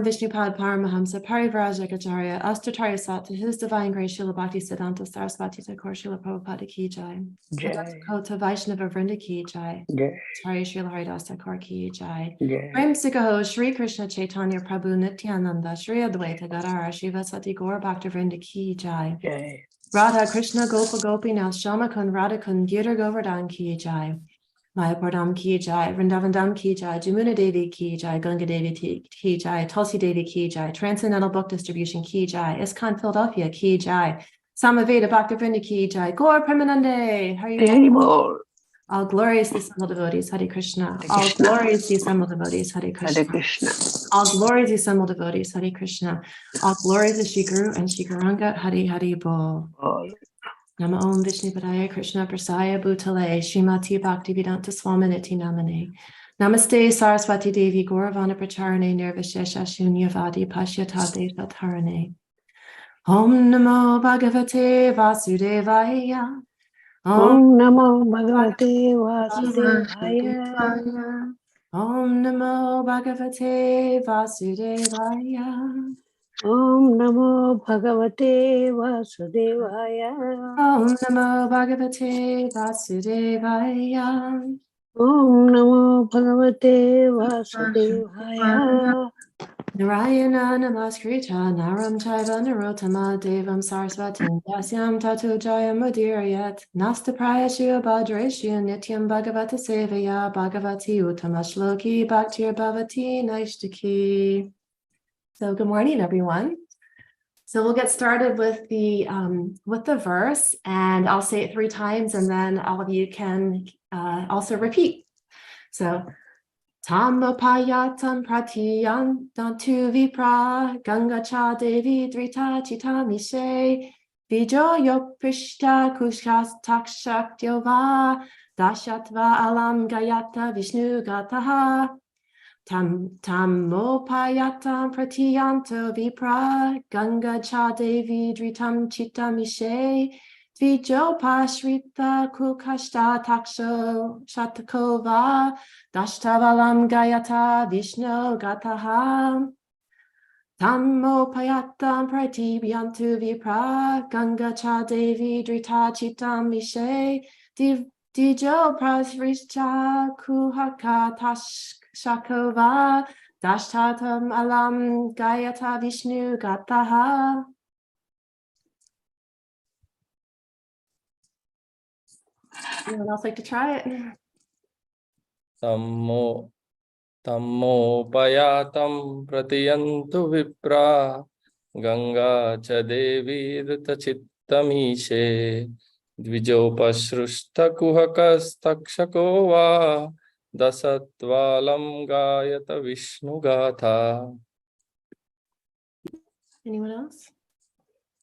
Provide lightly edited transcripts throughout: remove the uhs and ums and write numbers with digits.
Vishnupad Paramahamsa Parivrajacharya Astatarya Sat to His Divine Grace Srila Bhakti Siddhanta Saraswati Thakur Srila Prabhupada Ki Jai. Kota Vaishnava Vrinda Ki Jai. Acharya Srila Haridas Thakur Ki Jai. Prem Sikaho Shri Krishna Chaitanya Prabhu Nityananda Shri Advaita Gadara Shiva Sati Gaur Bhakta Vrinda Ki Jai. Radha Krishna Gopa Gopinath Shama Kun Radha Kun Girdhar Govardhan Ki Jai. Mayapurdam Ki Jai, Vrindavandam Ki Jai, Jamuna Devi Ki Jai, Ganga Devi Ki Jai, Tulsi Devi Ki Jai, Transcendental Book Distribution Ki Jai, ISKCON Philadelphia Ki Jai, Samaveda Bhakta Vrinda Ki Jai, Gaur Premanande, Hari all glorious the assembled devotees, Hare Krishna. All glorious the assembled devotees, Hare Krishna. All glorious the assembled devotees, Hare Krishna. All glorious the Shri Guru and Shri Garanga, Hare Hare Bol. Nama Om Vishnu Padaya Krishna Prasaya Bhutale Srimati Bhaktivedanta Swaminiti Namane Namaste Saraswati Devi Gauravana Pracharane Nirvishesha Shunyavadi Pashyata Devatarane Om Namo Bhagavate Vasudevaya Om Namo Bhagavate Vasudevaya. Om Namo Bhagavate Vasudevaya. Om Namo Bhagavate Vasudevaya. Om Namo Bhagavate Vasudevaya. Om Namo Bhagavate Vasudevaya. Narayana Namaskritya Naram Chaiva Narottama Devam Saraswatim Yasyam Tatu Jaya Mudirayat Nastapraya Shio Bhadreshu Nityam Bhagavata Sevaya Bhagavati Uttama Shloki Bhaktir Bhavati Naishtaki. So good morning, everyone. So we'll get started with the verse, and I'll say it 3 times, and then all of you can also repeat. So Tamapayatam Pratiyantantu Vipra Gangacha Devi Drita Chitamishe Vijo Yoprishta Kushas Takshaktyo Dashatva Alam Gayata Vishnu Gataha Tamopayatam Pratiyanto Vipra Gangacha Devi Dritam Chitamishe Vijo Pashrita Kukashta Taksho Shatakova Dashtavalam Gayata Vishnu Gataha Tamopayatam Pratibhyantu Vipra Gangacha Devi Drita Chitam Mishe Dijo Prasrishcha Kuhaka Shakova Dashtatam Alam Gayata Vishnu Gataha. Anyone else like to try it? Tammopayatam pratiyantu vipra Ganga cha devi ritachittamishe Dvijopashrushta kuhakas takshako va Dasatvalam gayata Vishnu gatha. Anyone else?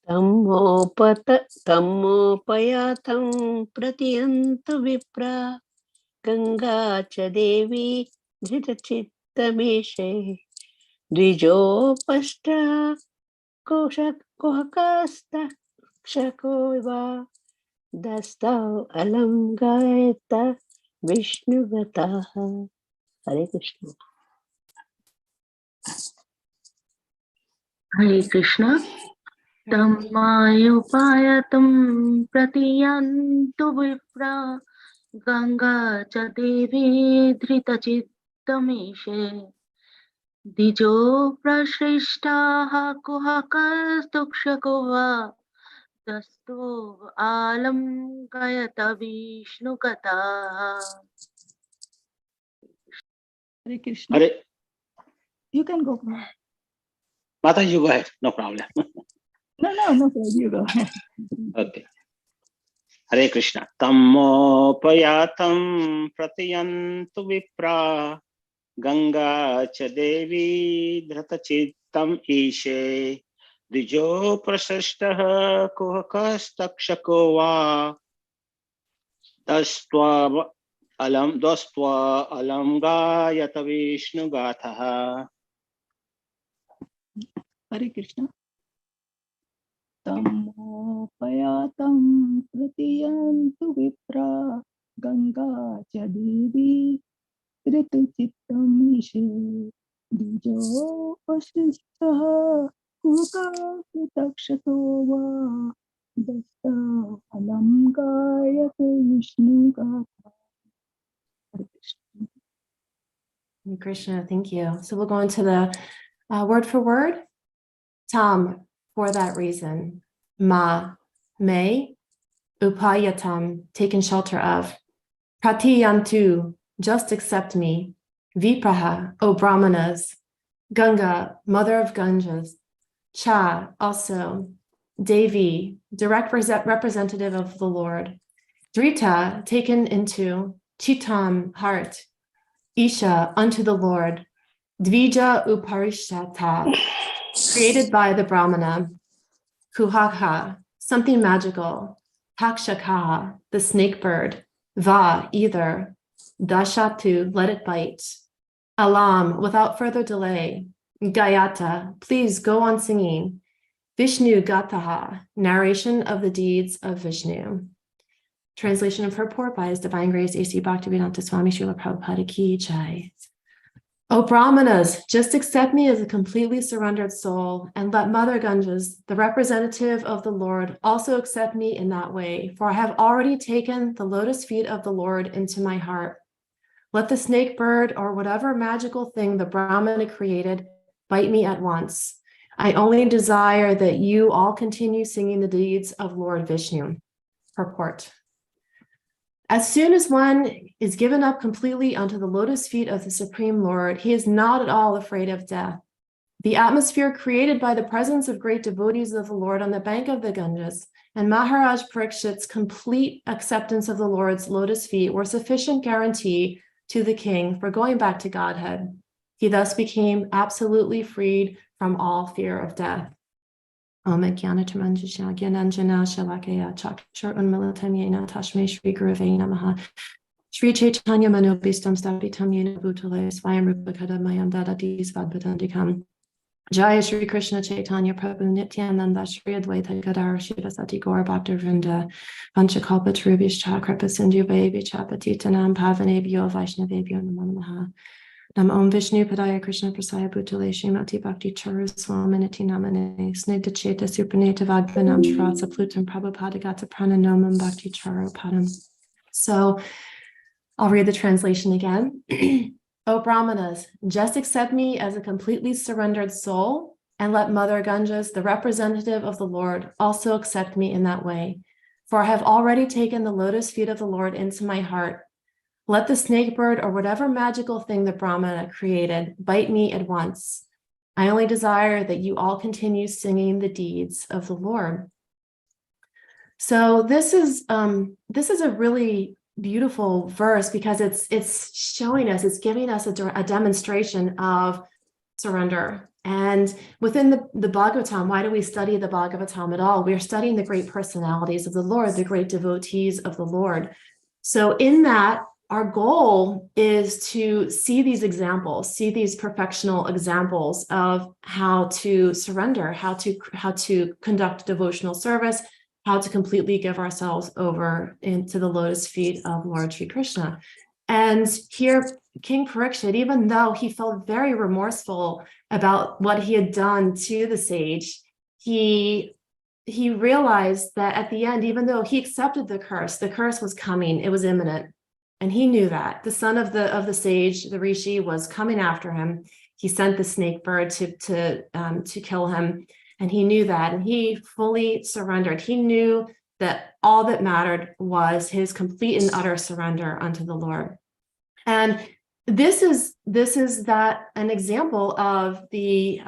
Tammopayatam Pratiyantu Vipra Ganga cha Devi Dhritachittameshe Dvijopashta Kuhakasta Kshakova Dastav Alam Gayata Vishnu Gataha. Hare Krishna. Hare Krishna. Tammayupayatam pratiyantu vipra Ganga cha devi dhritachittameshe Dijo prashrishtaha kuhakastukshakova Dasto alam gayata Vishnu gataha. Hare Krishna. Hare. You can go. Mata, you go ahead. No problem. No, you go ahead. Okay. Hare Krishna. Tammopayatam pratiyantu vipra Ganga cha devi dhratachittam ishe Dijo prasashtaha kuhakastakshako va Dastva alam gayata Vishnu gatha. Hare Krishna. Tammopayatam pratiyantu vipra Ganga cha devi Dhritachittam ishe Dijo Vasistha Kukakritakato va Dasta Alam Gayat Vishnu Gatha. Hare Krishna. Hare Krishna, thank you. So we'll go into the word for word. Tam, for that reason. Ma, may. Upayatam, taken shelter of. Pratiyantu, just accept me. Vipraha, O Brahmanas. Ganga, mother of Ganges. Cha, also. Devi, direct representative of the Lord. Drita, taken into. Chitam, heart. Isha, unto the Lord. Dvija uparishata, created by the Brahmana. Kuhaka, something magical. Takshakaha, the snake bird. Va, either. Dashatu, let it bite. Alam, without further delay. Gayata, please go on singing. Vishnu Gataha, narration of the deeds of Vishnu. Translation and purport by His Divine Grace A.C. Bhaktivedanta Swami Srila Prabhupada Ki Jai. O Brahmanas, just accept me as a completely surrendered soul, and let Mother Ganges, the representative of the Lord, also accept me in that way, for I have already taken the lotus feet of the Lord into my heart. Let the snake bird or whatever magical thing the Brahmana created bite me at once. I only desire that you all continue singing the deeds of Lord Vishnu. Purport. As soon as one is given up completely unto the lotus feet of the Supreme Lord, he is not at all afraid of death. The atmosphere created by the presence of great devotees of the Lord on the bank of the Ganges and Maharaj Parikshit's complete acceptance of the Lord's lotus feet were sufficient guarantee to the king for going back to Godhead. He thus became absolutely freed from all fear of death. Om Jnana Tamanjana Gyananjana Shalakaya Chakshar Unmilitam Yena Tashme Shri Gurave Namaha Shri Chaitanya Manobistam Stapitam Yena Bhutale Swayam Rupakada Mayam Dadati Svadbadandikam Jaya Shri Krishna Chaitanya Prabhu Nityananda Shri Advaita Gadara Shivasati Gaura Bhakta Vrinda Panchakalpa Tarubhishcha Kripa Sindhu Vaibhya Patitanam Pavanebhyo Vaishnavebhyo Namo Namaha Nam Om Vishnu Padaya Krishna Prasaya Bhutale Srimati Bhakti Charu Swaminati Namane Snigdha Cheta Supaneta Vagvanam Shratsa Plutam Prabhupada Gata Prananomam Bhakti Charu Padam. So I'll read the translation again. O Brahmanas, just accept me as a completely surrendered soul, and let Mother Ganges, the representative of the Lord, also accept me in that way. For I have already taken the lotus feet of the Lord into my heart. Let the snake bird or whatever magical thing the Brahmana created bite me at once. I only desire that you all continue singing the deeds of the Lord. So this is a really beautiful verse because it's showing us, it's giving us a demonstration of surrender. And within the Bhagavatam, why do we study the Bhagavatam at all? We're studying the great personalities of the Lord, the great devotees of the Lord. So in that, our goal is to see these examples, see these perfectional examples of how to surrender, how to conduct devotional service, how to completely give ourselves over into the lotus feet of Lord Sri Krishna. And here, King Parikshit, even though he felt very remorseful about what he had done to the sage, he realized that at the end, even though he accepted the curse was coming, it was imminent. And he knew that the son of the sage, the rishi, was coming after him. He sent the snake bird to kill him, and he knew that, and he fully surrendered. He knew that all that mattered was his complete and utter surrender unto the Lord. And this is that an example of the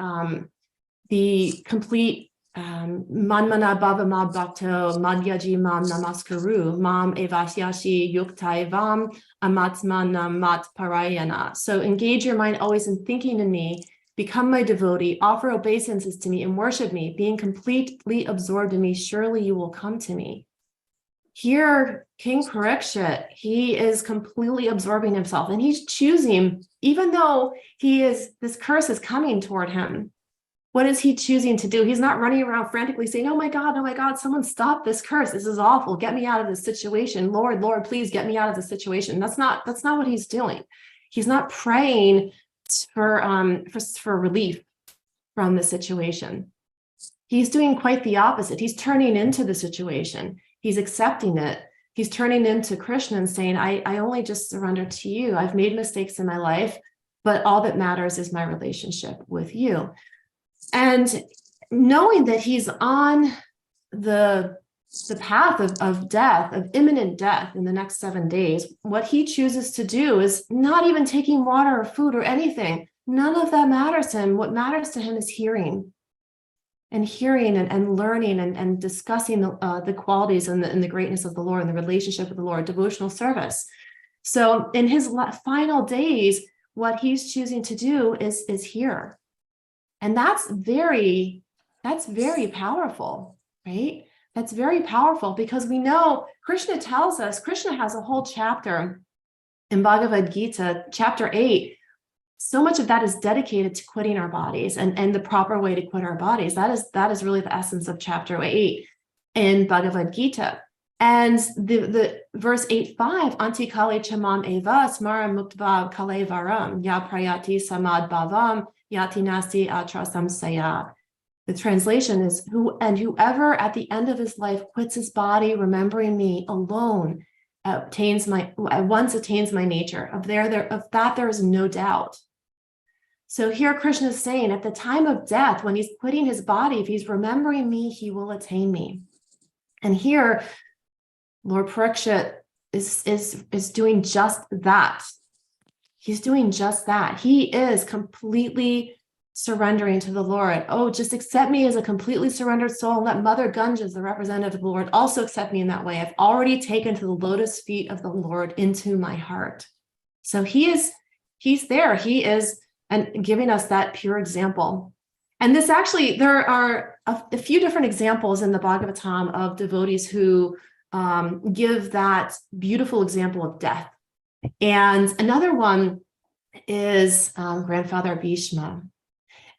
complete Manmana Baba Ma Bhakto Madhyaji Mam Namaskaru Mam Evasyashi Yuktai Vam Amatsmanam Mat Parayana. So engage your mind always in thinking in me, become my devotee, offer obeisances to me and worship me, being completely absorbed in me, surely you will come to me. Here, King Parikshit, he is completely absorbing himself and he's choosing, even though this curse is coming toward him. What is he choosing to do? He's not running around frantically saying, oh my God, someone stop this curse. This is awful. Get me out of this situation. Lord, please get me out of this situation. That's not what he's doing. He's not praying for relief from the situation. He's doing quite the opposite. He's turning into the situation. He's accepting it. He's turning into Krishna and saying, I only just surrender to you. I've made mistakes in my life, but all that matters is my relationship with you. And knowing that he's on the path of death, of imminent death in the next 7 days, what he chooses to do is not even taking water or food or anything. None of that matters to him. What matters to him is hearing and learning and discussing the qualities and the greatness of the Lord and the relationship with the Lord, devotional service. So in his final days, what he's choosing to do is hear. And that's very powerful, right? That's very powerful, because we know Krishna tells us, Krishna has a whole chapter in Bhagavad Gita, chapter 8. So much of that is dedicated to quitting our bodies and the proper way to quit our bodies. That is really the essence of chapter 8 in Bhagavad Gita. And the verse 8.5, Anti kale chamam eva smaram muktva kale varam ya prayati samad bhavam yati nasti atra samsaya. The translation is, whoever at the end of his life quits his body, remembering me alone, attains my nature. Of that there is no doubt. So here Krishna is saying, at the time of death, when he's quitting his body, if he's remembering me, he will attain me. And here, Lord Parikshit is doing just that. He's doing just that. He is completely surrendering to the Lord. Oh, just accept me as a completely surrendered soul, and let Mother Gunja, the representative of the Lord, also accept me in that way. I've already taken to the lotus feet of the Lord into my heart. So he's there. He is and giving us that pure example. And this actually, there are a few different examples in the Bhagavatam of devotees who give that beautiful example of death. And another one is Grandfather Bhishma.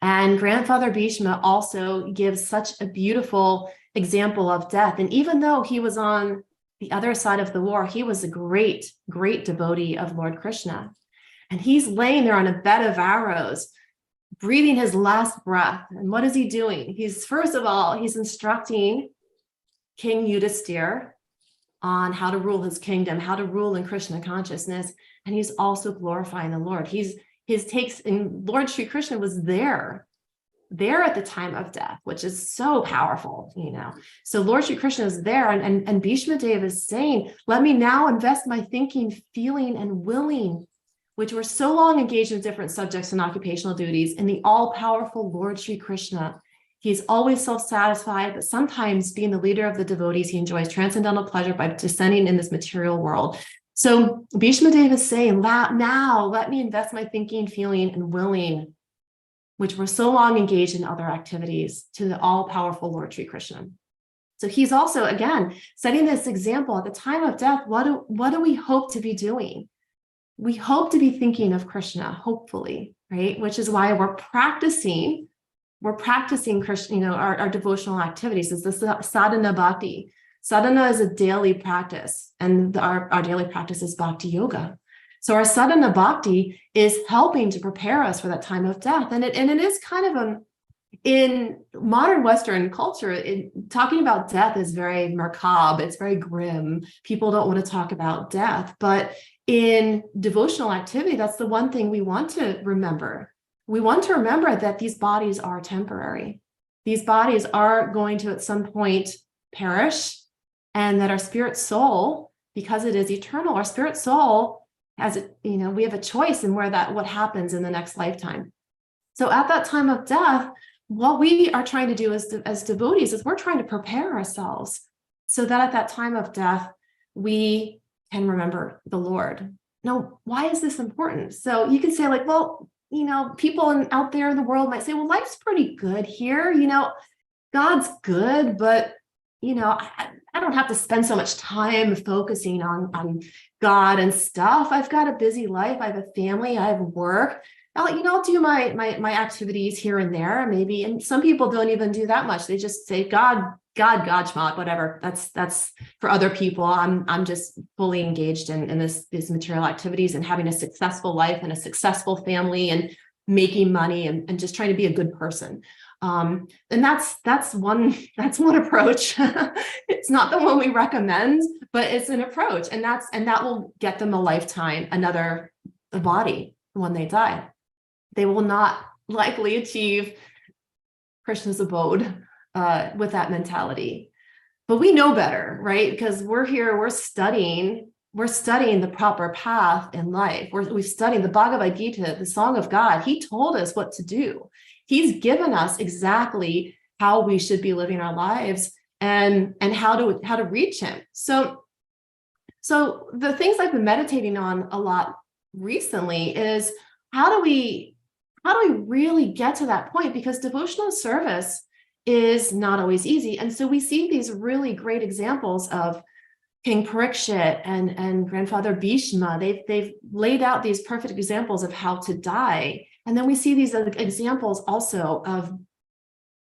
And Grandfather Bhishma also gives such a beautiful example of death. And even though he was on the other side of the war, he was a great, great devotee of Lord Krishna. And he's laying there on a bed of arrows, breathing his last breath. And what is he doing? First of all, he's instructing King Yudhisthira on how to rule his kingdom, how to rule in Krishna consciousness. And he's also glorifying the Lord. And Lord Sri Krishna was there at the time of death, which is so powerful, So Lord Sri Krishna is there, and Bhishma Deva is saying, let me now invest my thinking, feeling, and willing, which were so long engaged in different subjects and occupational duties, in the all-powerful Lord Sri Krishna. He's always self-satisfied, but sometimes being the leader of the devotees, he enjoys transcendental pleasure by descending in this material world. So Bhishma Deva is saying, now let me invest my thinking, feeling, and willing, which were so long engaged in other activities, to the all-powerful Lord Sri Krishna. So he's also, again, setting this example. At the time of death, what do we hope to be doing? We hope to be thinking of Krishna, hopefully, right? Which is why we're practicing Krishna, our devotional activities. Is this sadhana bhakti? Sadhana is a daily practice, and our daily practice is bhakti yoga. So our sadhana bhakti is helping to prepare us for that time of death. And it is kind of in modern Western culture, talking about death is very macabre. It's very grim. People don't want to talk about death. But in devotional activity, that's the one thing we want to remember. We want to remember that these bodies are temporary. These bodies are going to at some point perish, and that our spirit soul, because it is eternal, our spirit soul has, we have a choice in what happens in the next lifetime. So at that time of death, what we are trying to do as devotees is we're trying to prepare ourselves so that at that time of death, we can remember the Lord. Now, why is this important? So you can say people out there in the world might say, well, life's pretty good here. God's good, but, I don't have to spend so much time focusing on God and stuff. I've got a busy life. I have a family. I have work. I'll do my activities here and there, maybe. And some people don't even do that much. They just say, God, God, schmuck, whatever. That's for other people. I'm just fully engaged in these material activities and having a successful life and a successful family and making money and just trying to be a good person. And that's one approach. It's not the one we recommend, but it's an approach, and that will get them a lifetime, another body when they die. They will not likely achieve Krishna's abode with that mentality. But we know better, right? Because we're here, we're studying the proper path in life. We've studied the Bhagavad Gita, the Song of God. He told us what to do. He's given us exactly how we should be living our lives and how to reach him. So the things I've been meditating on a lot recently is how do we really get to that point? Because devotional service is not always easy. And so we see these really great examples of King Parikshit and grandfather Bhishma. They've laid out these perfect examples of how to die. And then we see these examples also of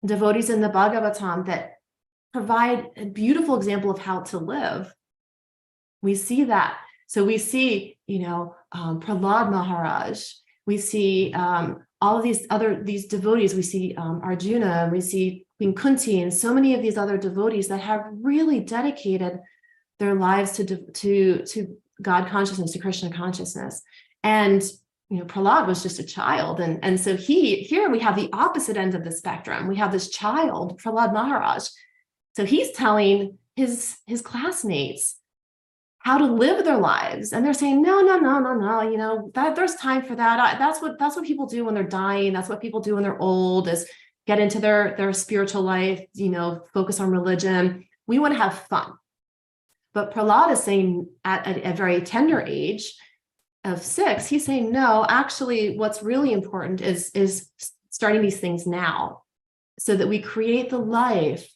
devotees in the Bhagavatam that provide a beautiful example of how to live. We see that. So we see, Prahlad Maharaj. We see all of these devotees. We see Arjuna. We see Queen Kunti, and so many of these other devotees that have really dedicated their lives to God consciousness, to Krishna consciousness. And Prahlad was just a child, and so here we have the opposite end of the spectrum. We have this child, Prahlad Maharaj. So he's telling his classmates how to live their lives, and they're saying no, that there's time for that. That's what people do when they're dying. That's what people do when they're old, is get into their spiritual life, focus on religion. We want to have fun. But Prahlad is saying at a very tender age of 6, he's saying, no, actually, what's really important is starting these things now, so that we create the life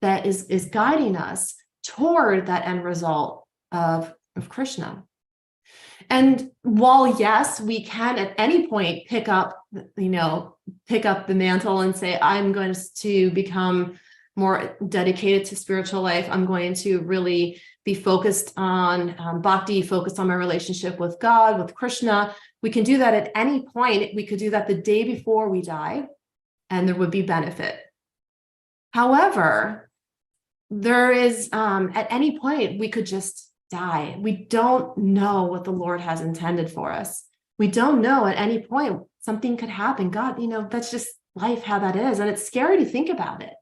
that is guiding us toward that end result of Krishna. And while, yes, we can at any point pick up the mantle and say, I'm going to become more dedicated to spiritual life. I'm going to really be focused on bhakti, focused on my relationship with God, with Krishna. We can do that at any point. We could do that the day before we die, and there would be benefit. However, there is, at any point, we could just die. We don't know what the Lord has intended for us. We don't know at any point something could happen. God, that's just life, how that is. And it's scary to think about it.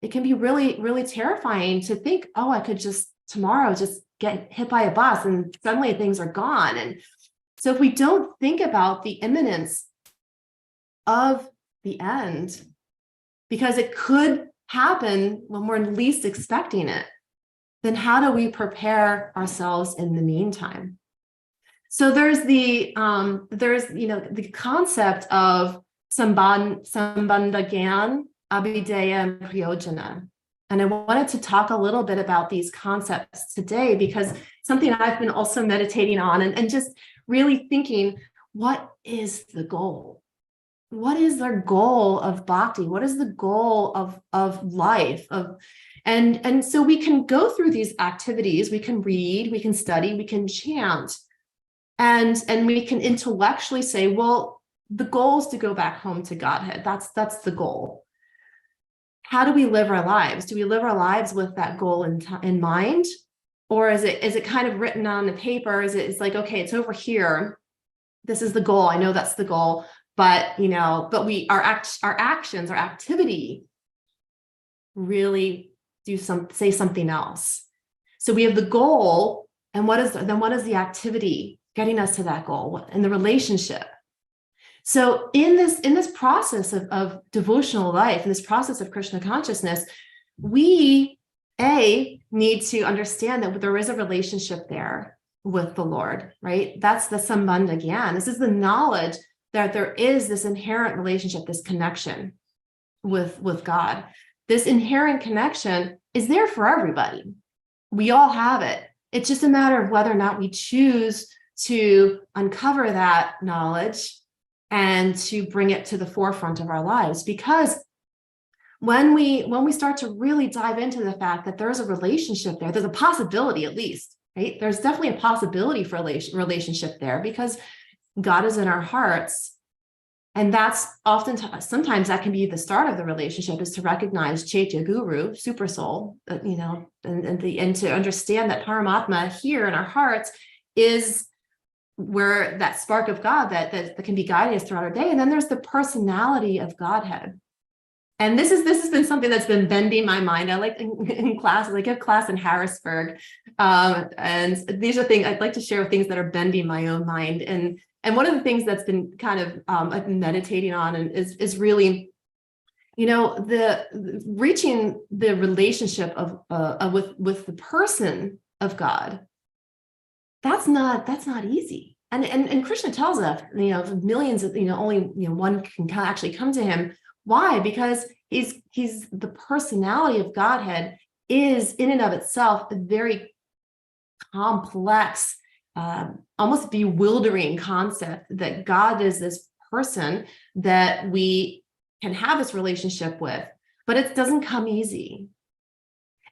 It can be really, really terrifying to think, oh, I could just tomorrow just get hit by a bus and suddenly things are gone. And so if we don't think about the imminence of the end, because it could happen when we're least expecting it, then how do we prepare ourselves in the meantime? So there's the concept of sambandha gyan, abhideya, and priyojana. And I wanted to talk a little bit about these concepts today, because something I've been also meditating on and just really thinking, what is the goal? What is their goal of bhakti? What is the goal of life? And so we can go through these activities, we can read, we can study, we can chant, and we can intellectually say, well, the goal is to go back home to Godhead. That's the goal. How do we live our lives? Do we live our lives with that goal in mind? Or is it kind of written on the paper? It's like, okay, it's over here. This is the goal. I know that's the goal. But our actions, our activity really say something else. So we have the goal, and what is the activity getting us to that goal and the relationship? So in this process of devotional life, in this process of Krishna consciousness, we need to understand that there is a relationship there with the Lord, right? That's the sambandha gyan. This is the knowledge that there is this inherent relationship, this connection with God. This inherent connection is there for everybody. We all have it. It's just a matter of whether or not we choose to uncover that knowledge and to bring it to the forefront of our lives. Because when we start to really dive into the fact that there's a relationship there, there's a possibility at least, right? There's definitely a possibility for relationship there because God is in our hearts. And that's sometimes that can be the start of the relationship, is to recognize Chaitya Guru, super soul, and to understand that Paramatma here in our hearts is where that spark of God that can be guiding us throughout our day. And then there's the personality of Godhead. And this has been something that's been bending my mind. I like in classes, I give class in Harrisburg. And these are things I'd like to share, things that are bending my own mind. And one of the things that's been kind of I've been meditating on is really, the reaching the relationship of with the person of God. That's not easy. And Krishna tells us, millions of, only one can actually come to him. Why? Because he's the personality of Godhead is in and of itself a very complex, almost bewildering concept, that God is this person that we can have this relationship with, but it doesn't come easy.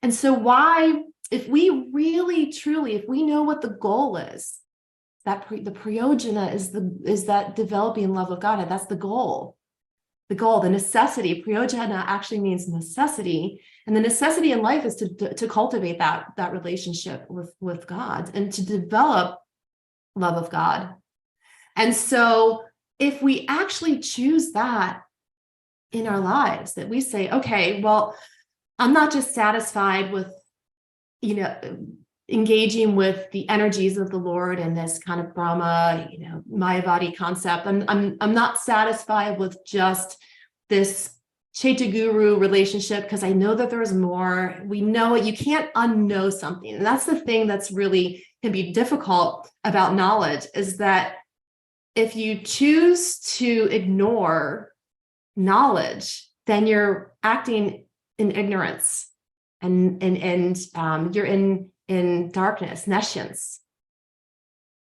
And so if we really truly, if we know what the goal is, that the prayojana is that developing love of Godhead, that's the goal. The necessity. Prayojana actually means necessity, and the necessity in life is to cultivate that relationship with God and to develop love of God. And so if we actually choose that in our lives, that we say, okay, well, I'm not just satisfied with engaging with the energies of the Lord and this kind of Brahma, Mayavadi concept. I'm not satisfied with just this Chaitya Guru relationship, because I know that there's more. We know it. You can't unknow something. And that's the thing that's really can be difficult about knowledge, is that if you choose to ignore knowledge, then you're acting in ignorance and you're in darkness, nescience.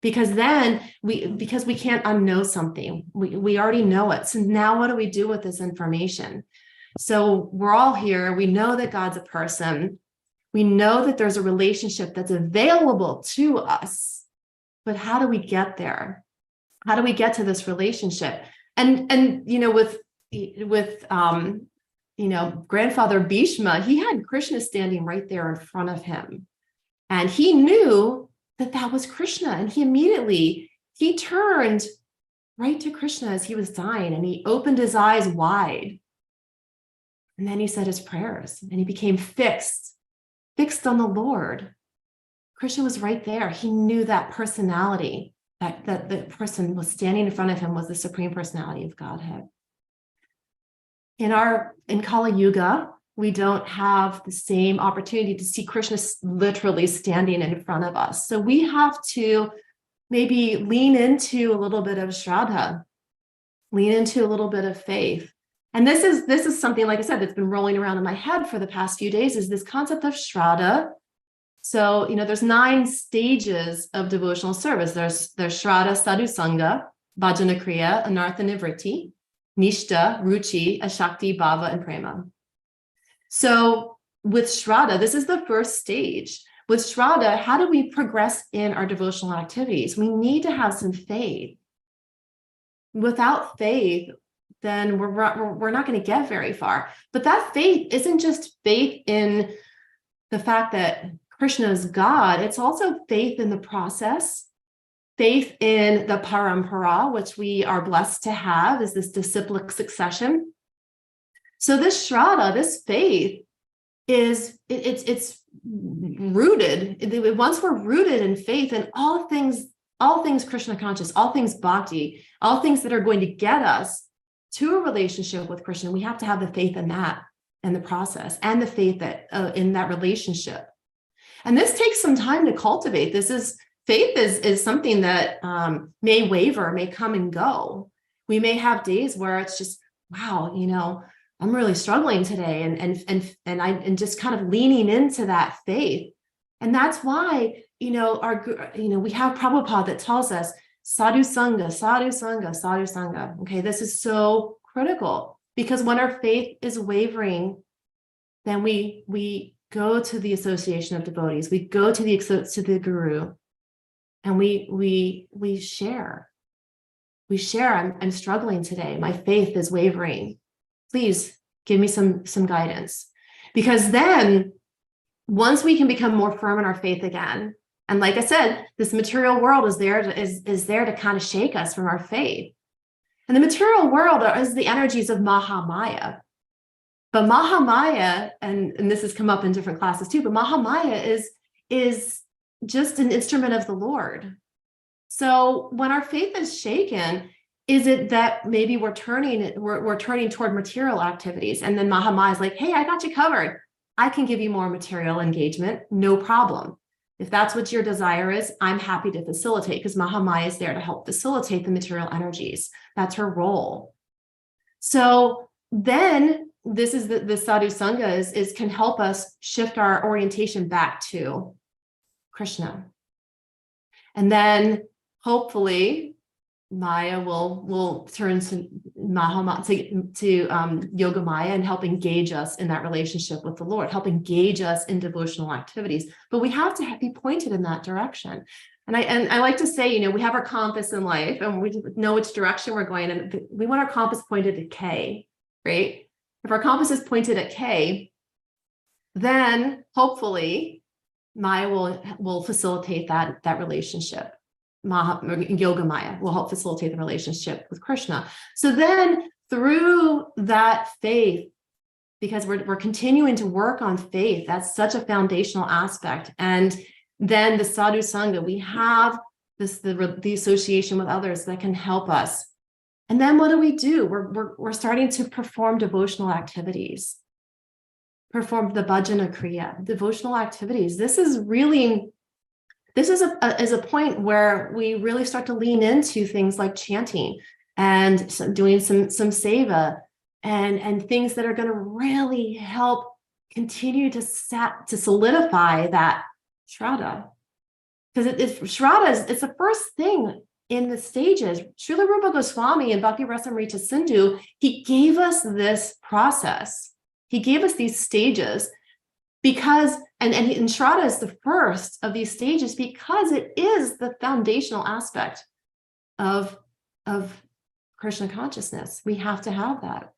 Because then because we can't unknow something. We already know it. So now what do we do with this information? So we're all here. We know that God's a person. We know that there's a relationship that's available to us. But how do we get there? How do we get to this relationship? And with grandfather Bhishma, he had Krishna standing right there in front of him. And he knew that was Krishna. And he turned right to Krishna as he was dying, and he opened his eyes wide. And then he said his prayers, and he became fixed on the Lord. Krishna was right there. He knew that personality, that the person was standing in front of him was the Supreme Personality of Godhead. In Kali Yuga, we don't have the same opportunity to see Krishna literally standing in front of us. So we have to maybe lean into a little bit of Shraddha, lean into a little bit of faith. And this is something, like I said, that's been rolling around in my head for the past few days, is this concept of Shraddha. So, there's 9 stages of devotional service. There's Shraddha, Sadhu Sangha, Bhajana Kriya, Anartha Nivritti, Nishta, Ruchi, Ashakti, Bhava, and Prema. So with Shraddha, this is the first stage. With Shraddha, how do we progress in our devotional activities? We need to have some faith. Without faith, then we're not going to get very far. But that faith isn't just faith in the fact that Krishna is God. It's also faith in the process, faith in the parampara, which we are blessed to have, is this disciplic succession. So this Shraddha, this faith, it's rooted. Once we're rooted in faith in all things Krishna conscious, all things bhakti, all things that are going to get us to a relationship with Krishna, we have to have the faith in that and the process, and the faith that in that relationship. And this takes some time to cultivate. Faith is something that may waver, may come and go. We may have days where it's just, wow, I'm really struggling today, and just kind of leaning into that faith. And that's why, we have Prabhupada that tells us sadhu sangha, sadhu sangha, sadhu sangha. Okay, this is so critical. Because when our faith is wavering, then we go to the association of devotees, we go to the guru, and we share. We share. I'm struggling today. My faith is wavering. Please give me some guidance. Because then, once we can become more firm in our faith again, and like I said, this material world is there to kind of shake us from our faith. And the material world is the energies of Mahamaya. But Mahamaya, and this has come up in different classes too, but Mahamaya is just an instrument of the Lord. So when our faith is shaken, is it that maybe we're turning toward material activities, and then Mahamaya is like, hey, I got you covered. I can give you more material engagement, no problem. If that's what your desire is, I'm happy to facilitate, because Mahamaya is there to help facilitate the material energies. That's her role. So then this is the sadhu sangha is can help us shift our orientation back to Krishna. And then hopefully Maya will turn to Yoga Maya and help engage us in that relationship with the Lord, help engage us in devotional activities. But we have to be pointed in that direction. And I like to say, we have our compass in life and we know which direction we're going, and we want our compass pointed at K, right? If our compass is pointed at K, then hopefully Maya will facilitate that relationship. Yoga Maya will help facilitate the relationship with Krishna. So then through that faith, because we're continuing to work on faith, that's such a foundational aspect. And then the sadhu sangha, we have the association with others that can help us. And then what do? We're starting to perform devotional activities, perform the bhajana kriya, devotional activities. This is a point where we really start to lean into things like chanting and doing some seva and things that are going to really help continue to solidify that shraddha. Because shraddha it's the first thing in the stages. Srila Rupa Goswami and Bhakti Rasamrita Sindhu, he gave us this process. He gave us these stages because, and Shraddha is the first of these stages because it is the foundational aspect of Krishna consciousness. We have to have that.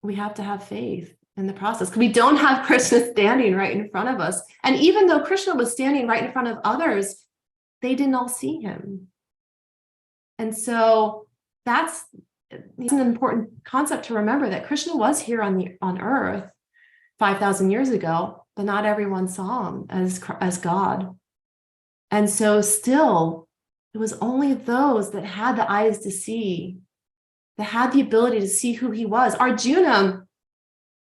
We have to have faith in the process because we don't have Krishna standing right in front of us. And even though Krishna was standing right in front of others, they didn't all see him. And so that's an important concept to remember, that Krishna was here on earth 5,000 years ago, but not everyone saw him as God. And so still, it was only those that had the eyes to see, that had the ability to see who he was. Arjuna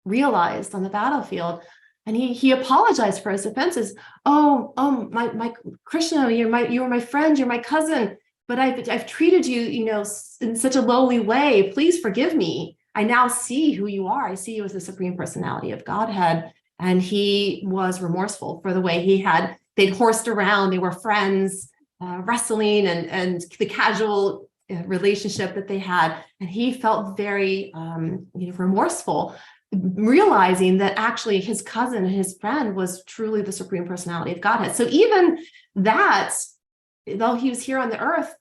realized on the battlefield, and he apologized for his offenses. Oh, my Krishna, you were my friend, you're my cousin, but I've treated you, in such a lowly way. Please forgive me. I now see who you are. I see you as the Supreme Personality of Godhead. And he was remorseful for the way they'd horsed around. They were friends, wrestling and the casual relationship that they had. And he felt very remorseful, realizing that actually his cousin and his friend was truly the Supreme Personality of Godhead. So even that, though he was here on the earth,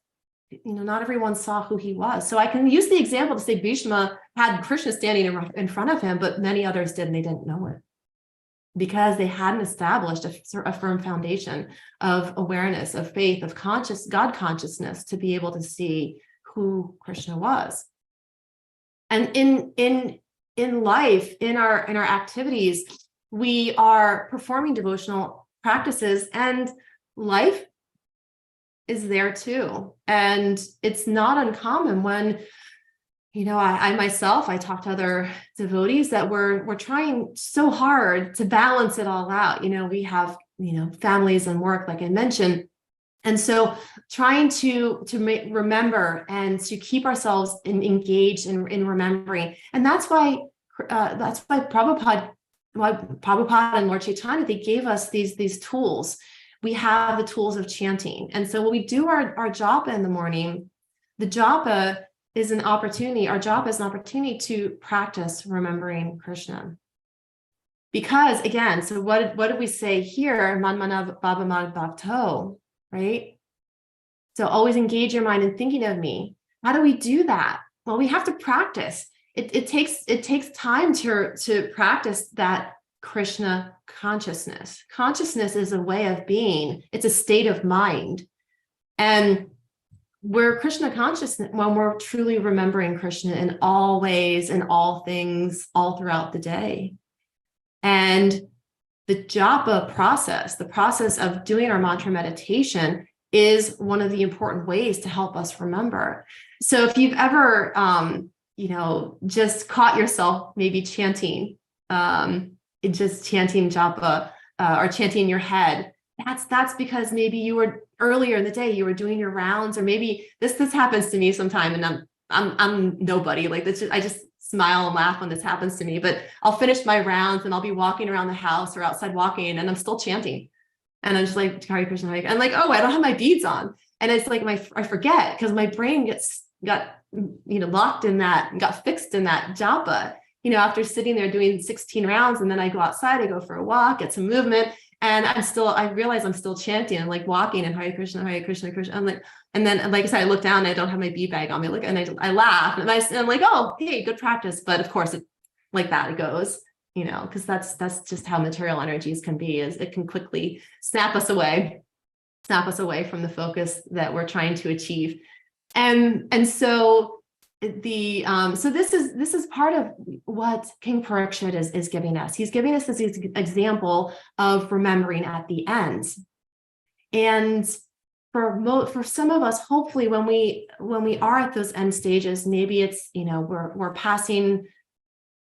not everyone saw who he was. So I can use the example to say Bhishma had Krishna standing in front of him, but many others did, and they didn't know it because they hadn't established a firm foundation of awareness, of faith, of God consciousness to be able to see who Krishna was. And in life, in our activities, we are performing devotional practices, and life is there too. And it's not uncommon when, I myself, I talk to other devotees that we're trying so hard to balance it all out. We have, families and work, like I mentioned. And so trying to remember and to keep ourselves engaged in remembering. And that's why Prabhupada and Lord Chaitanya, they gave us these tools. We have the tools of chanting. And so when we do our japa in the morning, the japa is an opportunity, our job is an opportunity to practice remembering Krishna. Because again, so what did we say here? Manmana Bhavamad Bhakto, right? So always engage your mind in thinking of me. How do we do that? Well, we have to practice. It takes time to practice that Krishna consciousness. Consciousness is a way of being. It's a state of mind. And we're Krishna conscious when we're truly remembering Krishna in all ways, in all things, all throughout the day. And the japa process, the process of doing our mantra meditation, is one of the important ways to help us remember. So if you've ever, just caught yourself maybe chanting, just chanting japa or chanting in your head, that's because maybe you were earlier in the day, you were doing your rounds, or maybe this happens to me sometime, and I'm nobody like this. I just smile and laugh when this happens to me, but I'll finish my rounds and I'll be walking around the house or outside walking, and I'm still chanting. And I'm just like, Hare Krishna, Hare Krishna. I'm like, oh, I don't have my beads on. And it's like I forget, because my brain got locked in that, got fixed in that japa, after sitting there doing 16 rounds. And then I go outside, I go for a walk, get some movement. And I realize I'm still chanting and like walking and Hare Krishna, Hare Krishna, Hare Krishna. I'm like, and then, like I said, I look down and I don't have my bead bag on me. Look, and I laugh, and I'm like, oh, hey, good practice. But of course, it like that it goes, because that's just how material energies can be, is it can quickly snap us away from the focus that we're trying to achieve. And so so this is part of what King Parikshit is giving us. He's giving us this example of remembering at the end. And for some of us, hopefully, when we are at those end stages, maybe it's we're passing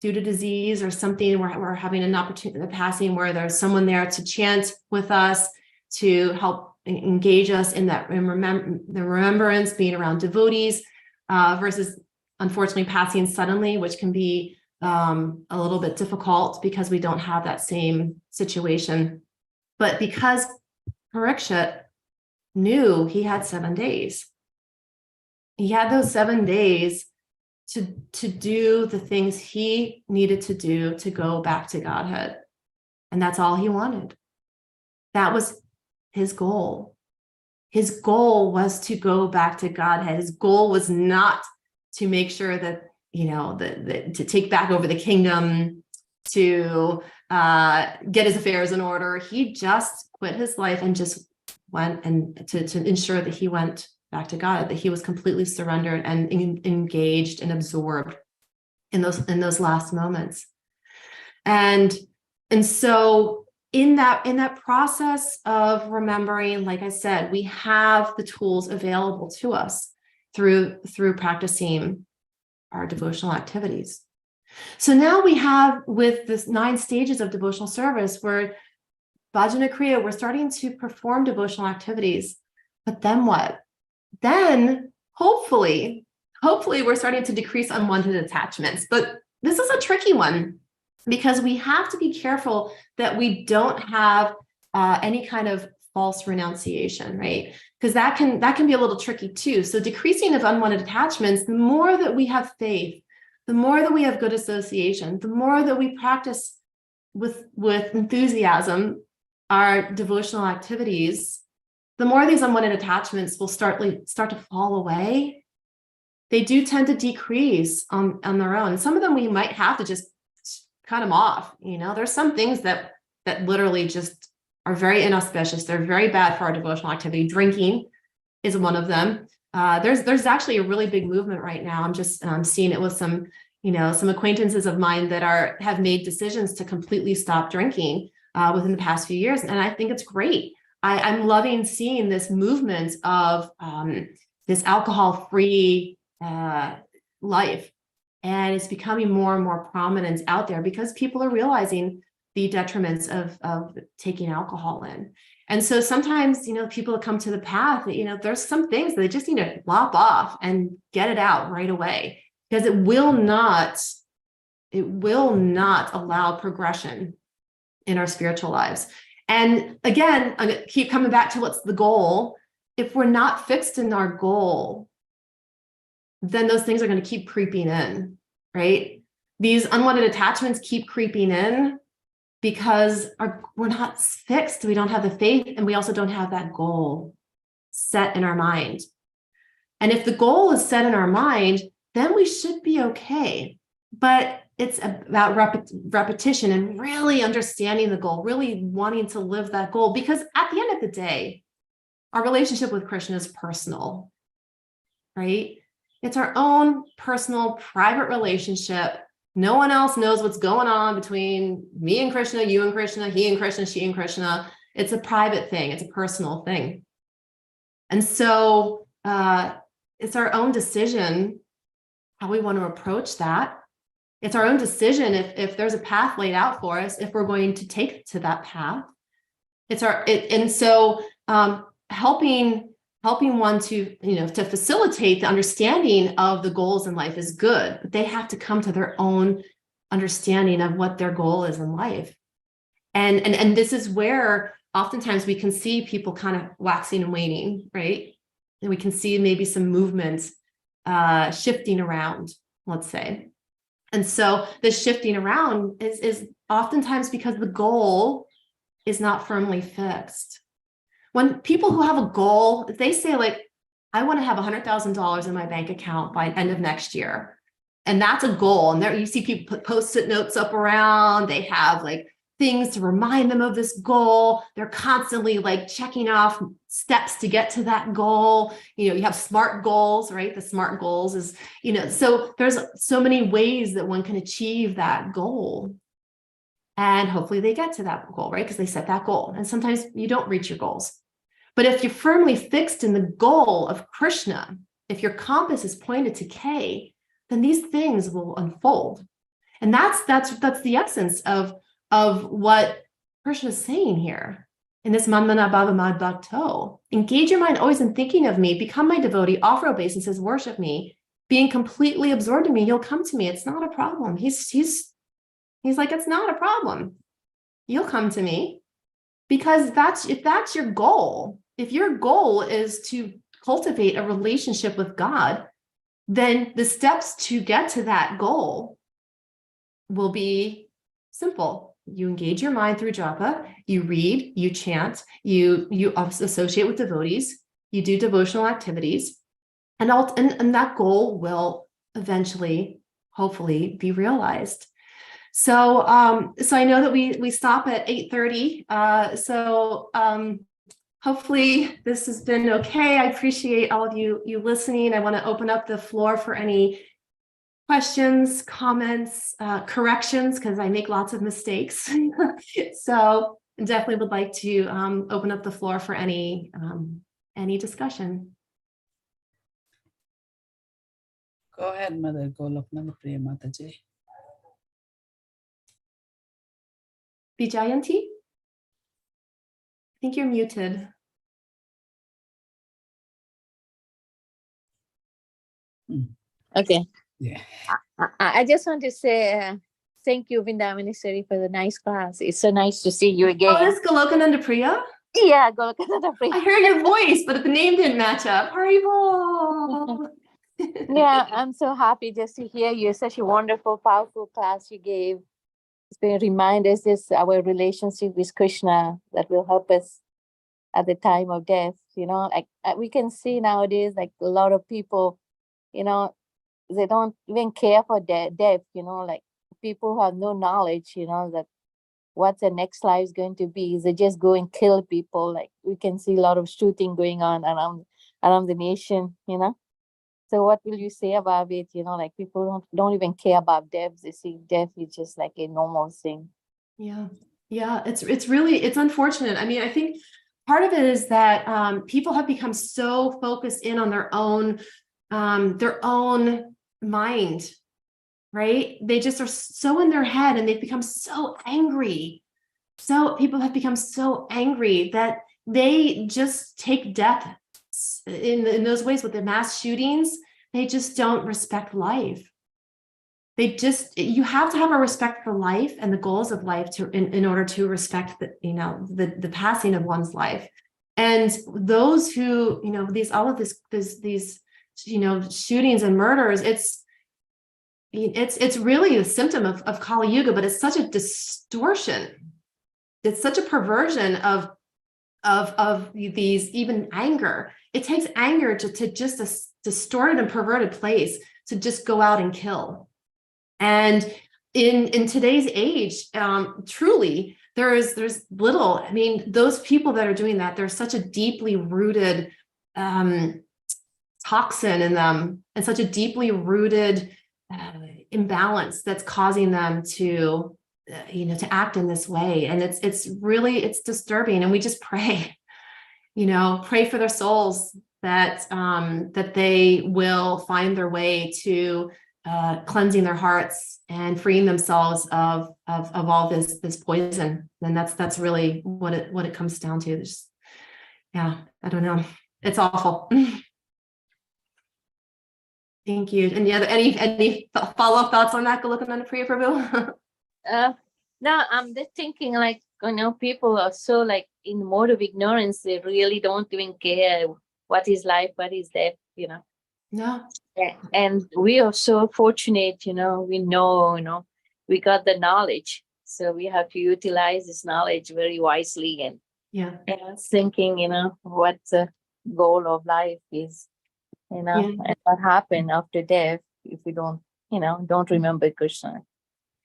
due to disease or something, we're having an opportunity, the passing where there's someone there to chant with us, to help engage us in that the remembrance, being around devotees, versus unfortunately passing suddenly, which can be a little bit difficult because we don't have that same situation. But because Parikshit knew he had 7 days, he had those 7 days to do the things he needed to do to go back to Godhead. And that's all he wanted. That was his goal. His goal was to go back to Godhead. His goal was not to make sure that, to take back over the kingdom, to get his affairs in order. He just quit his life and just went, and to ensure that he went back to God, that he was completely surrendered and engaged and absorbed in those last moments. And so in that process of remembering, like I said, we have the tools available to us through practicing our devotional activities. So now we have, with this 9 stages of devotional service, where Bhajana Kriya, we're starting to perform devotional activities. But then what? Then hopefully we're starting to decrease unwanted attachments. But this is a tricky one, because we have to be careful that we don't have any kind of false renunciation, right? Because that can be a little tricky too. So decreasing of unwanted attachments, the more that we have faith, the more that we have good association, the more that we practice with enthusiasm our devotional activities, the more these unwanted attachments will start to fall away. They do tend to decrease on their own. Some of them we might have to just cut them off. There's some things that literally just are very inauspicious. They're very bad for our devotional activity. Drinking is one of them. There's actually a really big movement right now. I'm just seeing it with some acquaintances of mine that have made decisions to completely stop drinking within the past few years. And I think it's great. I'm loving seeing this movement of this alcohol-free life. And it's becoming more and more prominent out there because people are realizing the detriments of taking alcohol in. And so sometimes, people that come to the path, there's some things that they just need to lop off and get it out right away, because it will not allow progression in our spiritual lives. And again, I'm going to keep coming back to what's the goal. If we're not fixed in our goal, then those things are going to keep creeping in, right? These unwanted attachments keep creeping in because we're not fixed. We don't have the faith, and we also don't have that goal set in our mind. And if the goal is set in our mind, then we should be okay. But it's about repetition and really understanding the goal, really wanting to live that goal. Because at the end of the day, our relationship with Krishna is personal, right? It's our own personal, private relationship. No one else knows what's going on between me and Krishna, you and Krishna, he and Krishna, she and Krishna. It's a private thing. It's a personal thing. And so it's our own decision how we want to approach that. It's our own decision if there's a path laid out for us, if we're going to take to that path. Helping one to, to facilitate the understanding of the goals in life is good, but they have to come to their own understanding of what their goal is in life. And this is where oftentimes we can see people kind of waxing and waning, right? And we can see maybe some movement shifting around, let's say. And so this shifting around is oftentimes because the goal is not firmly fixed. When people who have a goal, if they say like, I want to have $100,000 in my bank account by end of next year, and that's a goal. And there you see people put Post-it notes up around, they have like things to remind them of this goal. They're constantly like checking off steps to get to that goal. You have SMART goals, right? The SMART goals is, so there's so many ways that one can achieve that goal. And hopefully they get to that goal, right? Because they set that goal. And sometimes you don't reach your goals. But if you're firmly fixed in the goal of Krishna, if your compass is pointed to K, then these things will unfold. And that's the essence of what Krishna is saying here in this Manmana Bhava Mad Bhakto. Engage your mind always in thinking of me, become my devotee, offer obeisances, worship me, being completely absorbed in me, you'll come to me. It's not a problem. He's like, it's not a problem. You'll come to me. Because if that's your goal, if your goal is to cultivate a relationship with God, then the steps to get to that goal will be simple. You engage your mind through japa, you read, you chant, you associate with devotees, you do devotional activities, and that goal will eventually, hopefully, be realized. So I know that we stop at 8:30. Hopefully this has been okay. I appreciate all of you listening. I want to open up the floor for any questions, comments, corrections, because I make lots of mistakes. So definitely would like to open up the floor for any discussion. Go ahead, Mother Goloknanda Priya Mataji. Vijayanti? I think you're muted. Okay. Yeah. I just want to say thank you, Vrindavaneswari, for the nice class. It's so nice to see you again. Oh, this is Golokananda Priya? Yeah, Golokanda Priya. I heard your voice, but the name didn't match up. Haribol. Yeah, I'm so happy just to hear you. Such a wonderful, powerful class you gave. It's been a reminder, just our relationship with Krishna that will help us at the time of death. Like we can see nowadays, like a lot of people, they don't even care for death, like people who have no knowledge, that what the next life is going to be. They just go and kill people. Like we can see a lot of shooting going on around the nation, So what will you say about it? Like people don't even care about death. They see death is just like a normal thing. Yeah. It's unfortunate. I mean, I think part of it is that people have become so focused in on their own mind, right? They just are so in their head, and they've become so angry. So people have become so angry that they just take death in those ways with the mass shootings. They just don't respect life. You have to have a respect for life and the goals of life in order to respect the passing of one's life. And those who, these shootings and murders, it's really a symptom of Kali Yuga, but it's such a distortion. It's such a perversion of these, even anger. It takes anger to just a distorted and perverted place to just go out and kill. And in today's age, truly, there's little, I mean, those people that are doing that, there's such a deeply rooted toxin in them, and such a deeply rooted imbalance that's causing them to act in this way. And it's really disturbing. And we just pray, pray for their souls that they will find their way to cleansing their hearts and freeing themselves of all this poison. And that's really what it comes down to. I don't know. It's awful. Thank you. And any follow-up thoughts on that, Golokananda Priya Prabhu? No, I'm just thinking, like, people are so like in mode of ignorance. They really don't even care what is life, what is death, No. And we are so fortunate, we know, we got the knowledge. So we have to utilize this knowledge very wisely and thinking, what the goal of life is, and what happened after death if we don't remember Krishna.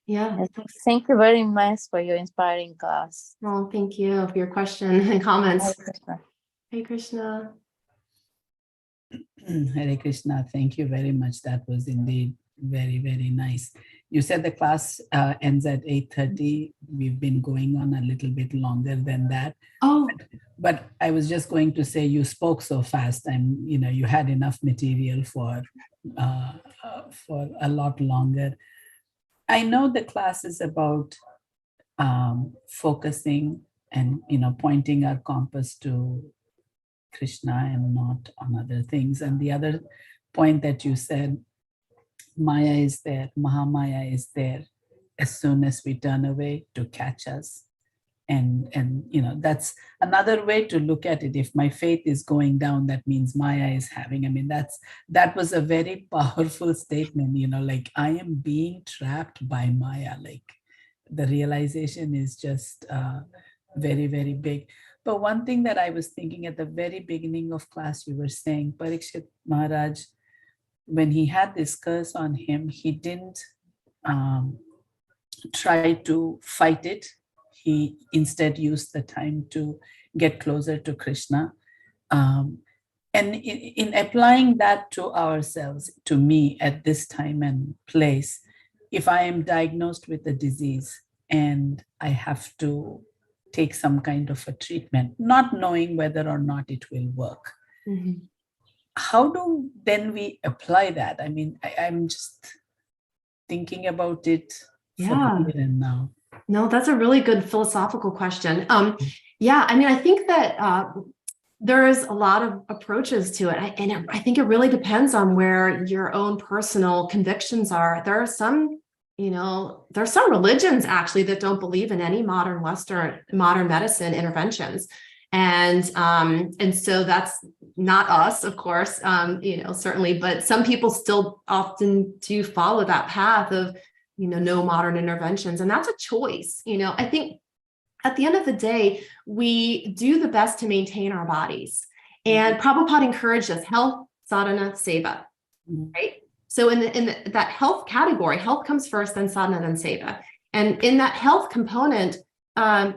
Yeah. Thank you very much for your inspiring class. Well, thank you for your question and comments. Hare Krishna. Hey, Krishna. Hare Krishna, thank you very much. That was indeed very, very nice. You said the class ends at 8:30. We've been going on a little bit longer than that. Oh. But I was just going to say, you spoke so fast, and you had enough material for a lot longer. I know the class is about focusing and pointing our compass to Krishna and not on other things. And the other point that you said, Maya is there, Mahamaya is there as soon as we turn away to catch us. And that's another way to look at it. If my faith is going down, that means Maya is having, that was a very powerful statement, like I am being trapped by Maya. Like the realization is just very, very big. But one thing that I was thinking at the very beginning of class, you were saying, Parikshit Maharaj, when he had this curse on him, he didn't try to fight it. He instead used the time to get closer to Krishna. And in applying that to ourselves, to me at this time and place, if I am diagnosed with a disease and I have to take some kind of a treatment, not knowing whether or not it will work, how do then we apply that? I'm just thinking about it for here and now. No, that's a really good philosophical question. I think that there is a lot of approaches to it. And I think it really depends on where your own personal convictions are. There are some religions actually that don't believe in any modern medicine interventions. And so that's not us, of course, certainly, but some people still often do follow that path of, no modern interventions. And that's a choice. I think at the end of the day, we do the best to maintain our bodies. And Prabhupada encouraged us, health, sadhana, seva, right? So in that health category, health comes first, then sadhana, then seva. And in that health component,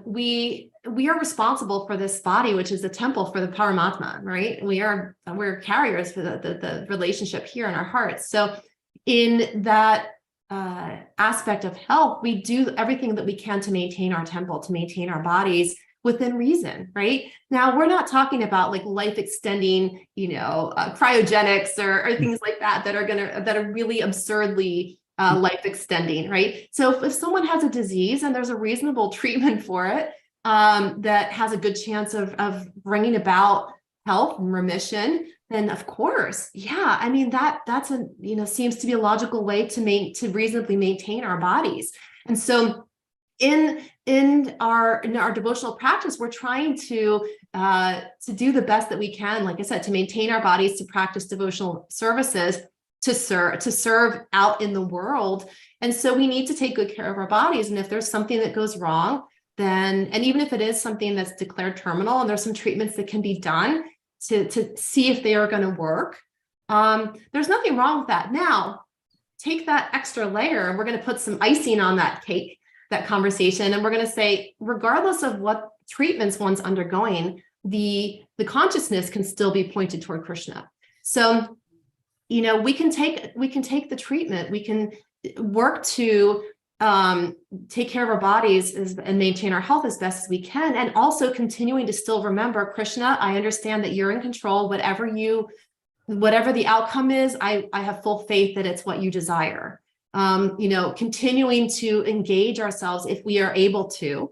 we are responsible for this body, which is the temple for the Paramatma, right? We're carriers for the relationship here in our hearts. So in that aspect of health, we do everything that we can to maintain our temple, to maintain our bodies within reason, right? Now, we're not talking about like life extending, cryogenics or things like that are really absurdly life extending, right? So if someone has a disease and there's a reasonable treatment for it that has a good chance of bringing about health and remission, then of course, that's seems to be a logical way to reasonably maintain our bodies. And so in our devotional practice, we're trying to do the best that we can, like I said, to maintain our bodies, to practice devotional services, to serve out in the world. And so we need to take good care of our bodies. And if there's something that goes wrong, then, and even if it is something that's declared terminal, and there's some treatments that can be done to see if they are going to work, there's nothing wrong with that. Now, take that extra layer, and we're going to put some icing on that cake, that conversation, and we're going to say, regardless of what treatments one's undergoing, the consciousness can still be pointed toward Krishna. So, you know, we can take the treatment, we can work to take care of our bodies and maintain our health as best as we can, and also continuing to still remember, Krishna, I understand that you're in control. Whatever the outcome is, I have full faith that it's what you desire. You know, continuing to engage ourselves, if we are able to,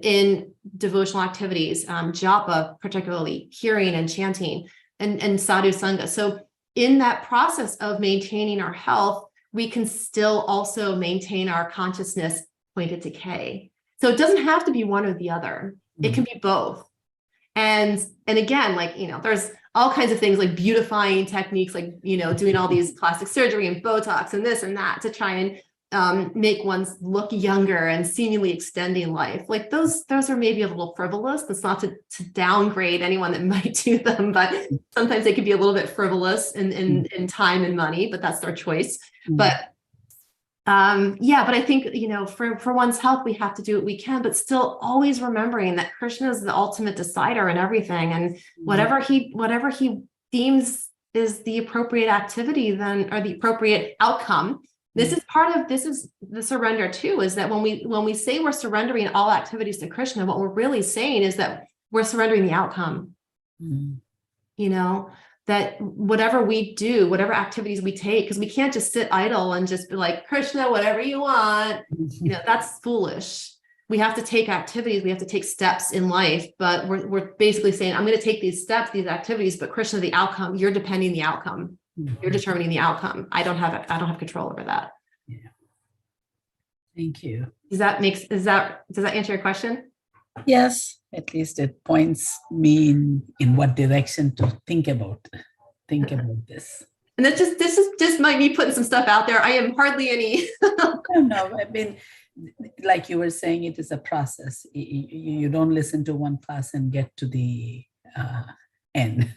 in devotional activities, japa, particularly hearing and chanting, and sadhu sangha. So in that process of maintaining our health, we can still also maintain our consciousness pointed to K. So it doesn't have to be one or the other. It can be both. And again, like, you know, there's all kinds of things like beautifying techniques, like, you know, doing all these plastic surgery and Botox and this and that to try and make one's look younger and seemingly extending life. Like those are maybe a little frivolous. That's not to downgrade anyone that might do them, but sometimes they could be a little bit frivolous in time and money, but that's their choice. But yeah, but I think, you know, for one's health, we have to do what we can, but still always remembering that Krishna is the ultimate decider in everything, and whatever he deems is the appropriate activity, then, or the appropriate outcome. This is the surrender too, is that when we say we're surrendering all activities to Krishna, what we're really saying is that we're surrendering the outcome. You know, that whatever we do, whatever activities we take, because we can't just sit idle and just be like, Krishna, whatever you want, you know, that's foolish. We have to take activities, we have to take steps in life, but we're basically saying, I'm going to take these steps, these activities, but Krishna, the outcome, you're determining the outcome. You're determining the outcome. I don't have control over that. Yeah. Thank you. Does that answer your question? Yes, at least it points me in what direction to think about this. And this is just might be putting some stuff out there. I am hardly any. No, I mean, like you were saying, it is a process. You don't listen to one class and get to the end.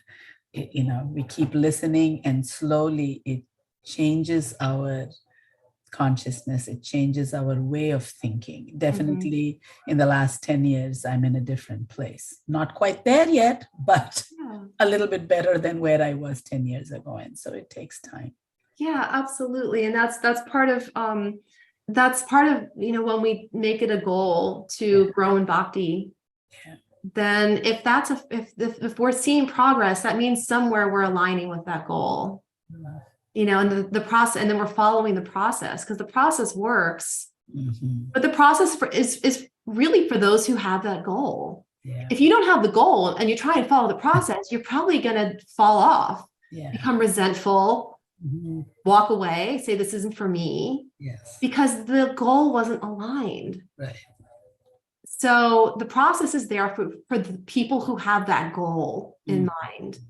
You know, we keep listening, and slowly it changes our consciousness, it changes our way of thinking. Definitely in the last 10 years, I'm in a different place. Not quite there yet, but a little bit better than where I was 10 years ago. And so it takes time. Yeah, absolutely. And that's part of, you know, when we make it a goal to grow in bhakti, then if we're seeing progress, that means somewhere we're aligning with that goal. You know, and the process, and then we're following the process, because the process works. But the process is really for those who have that goal. If you don't have the goal and you try and follow the process, you're probably going to fall off, become resentful, walk away, say this isn't for me, because the goal wasn't aligned. Right. So the process is there for the people who have that goal in mind.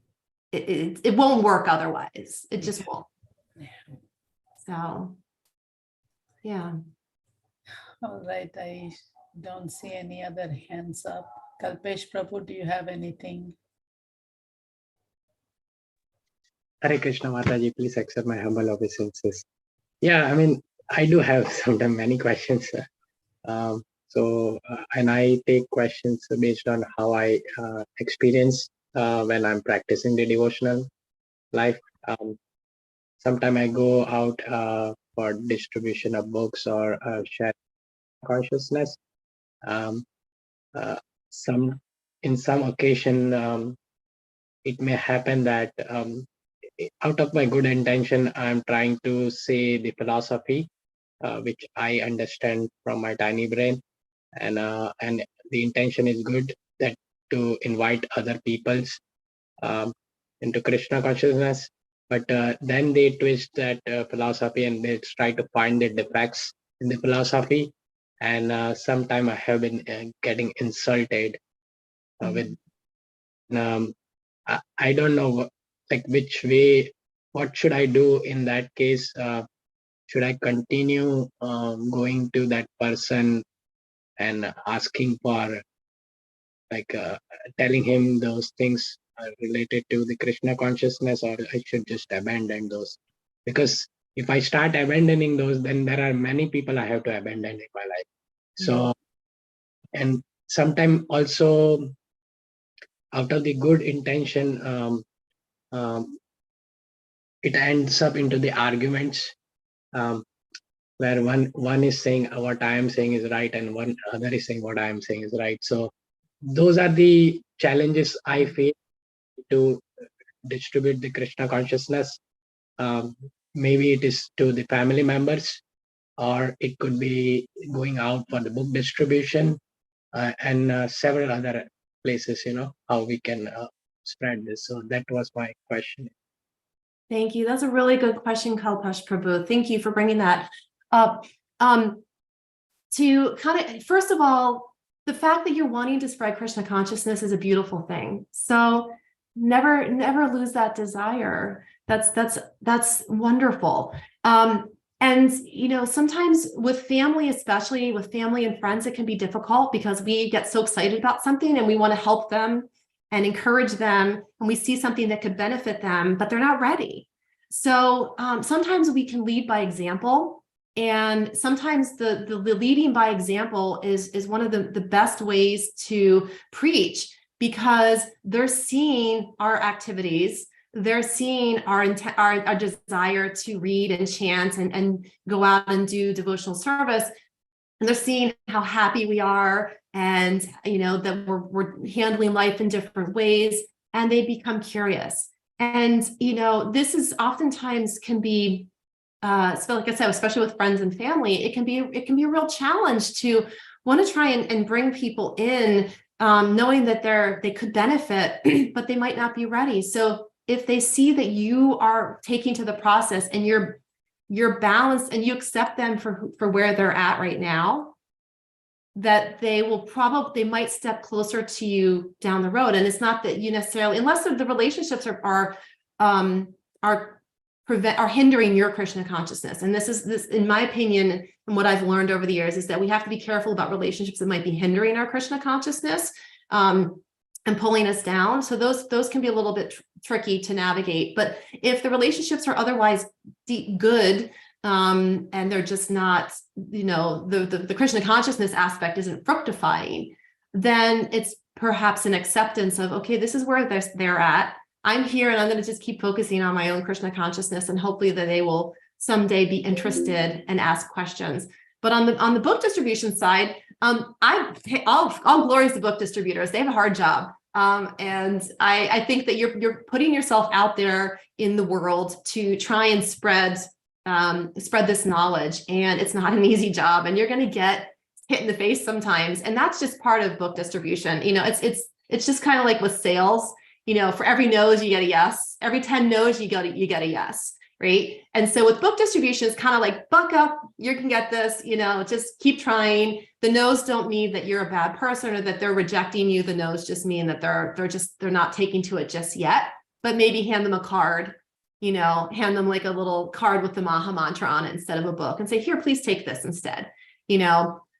It won't work otherwise. It just won't. So, yeah. All right. I don't see any other hands up. Kalpesh Prabhu, do you have anything? Hare Krishna Mataji, please accept my humble obeisances. Yeah, I mean, I do have sometimes many questions. And I take questions based on how I experience when I'm practicing the devotional life. Sometimes I go out for distribution of books or share consciousness. In some occasion, it may happen that out of my good intention, I'm trying to say the philosophy, which I understand from my tiny brain, and the intention is good, that to invite other peoples into Krishna consciousness. But then they twist that philosophy, and they try to find the defects in the philosophy, and sometime I have been getting insulted with. I don't know like which way. What should I do in that case? Should I continue going to that person and asking for like telling him those things related to the Krishna consciousness, or I should just abandon those? Because if I start abandoning those, then there are many people I have to abandon in my life. So, and sometimes also out of the good intention, it ends up into the arguments where one is saying what I am saying is right and one other is saying what I am saying is right. So those are the challenges I face to distribute the Krishna consciousness. Maybe it is to the family members, or it could be going out for the book distribution and several other places, how we can spread this. So that was my question. Thank you. That's a really good question, Kalpesh Prabhu. Thank you for bringing that up. To kind of, first of all, the fact that you're wanting to spread Krishna consciousness is a beautiful thing. So never lose that desire. That's wonderful. And sometimes with family, especially with family and friends, it can be difficult because we get so excited about something and we want to help them and encourage them, and we see something that could benefit them, but they're not ready. So sometimes we can lead by example, and sometimes the leading by example is one of the best ways to preach, because they're seeing our activities, they're seeing our desire to read and chant and go out and do devotional service, and they're seeing how happy we are, and that we're handling life in different ways, and they become curious. And this is oftentimes can be so like I said, especially with friends and family, it can be a real challenge to want to try and bring people in, knowing that they could benefit, but they might not be ready. So if they see that you are taking to the process and you're balanced and you accept them for where they're at right now, that they might step closer to you down the road. And it's not that you necessarily, unless the relationships are hindering your Krishna consciousness. And this in my opinion, and what I've learned over the years, is that we have to be careful about relationships that might be hindering our Krishna consciousness and pulling us down. So those can be a little bit tricky to navigate. But if the relationships are otherwise good, and they're just not, the Krishna consciousness aspect isn't fructifying, then it's perhaps an acceptance of, okay, this is where they're at. I'm here and I'm going to just keep focusing on my own Krishna consciousness, and hopefully that they will someday be interested and ask questions. But on the book distribution side, all glories to book distributors. They have a hard job. And I think that you're putting yourself out there in the world to try and spread this knowledge, and it's not an easy job, and you're going to get hit in the face sometimes, and that's just part of book distribution. It's just kind of like with sales. For every no's you get a yes, every 10 no's you get a yes, right? And so with book distribution, it's kind of like, buck up, you can get this, just keep trying. The no's don't mean that you're a bad person or that they're rejecting you. The no's just mean that they're not taking to it just yet. But maybe hand them a card, hand them like a little card with the Maha Mantra on it instead of a book, and say, here, please take this instead,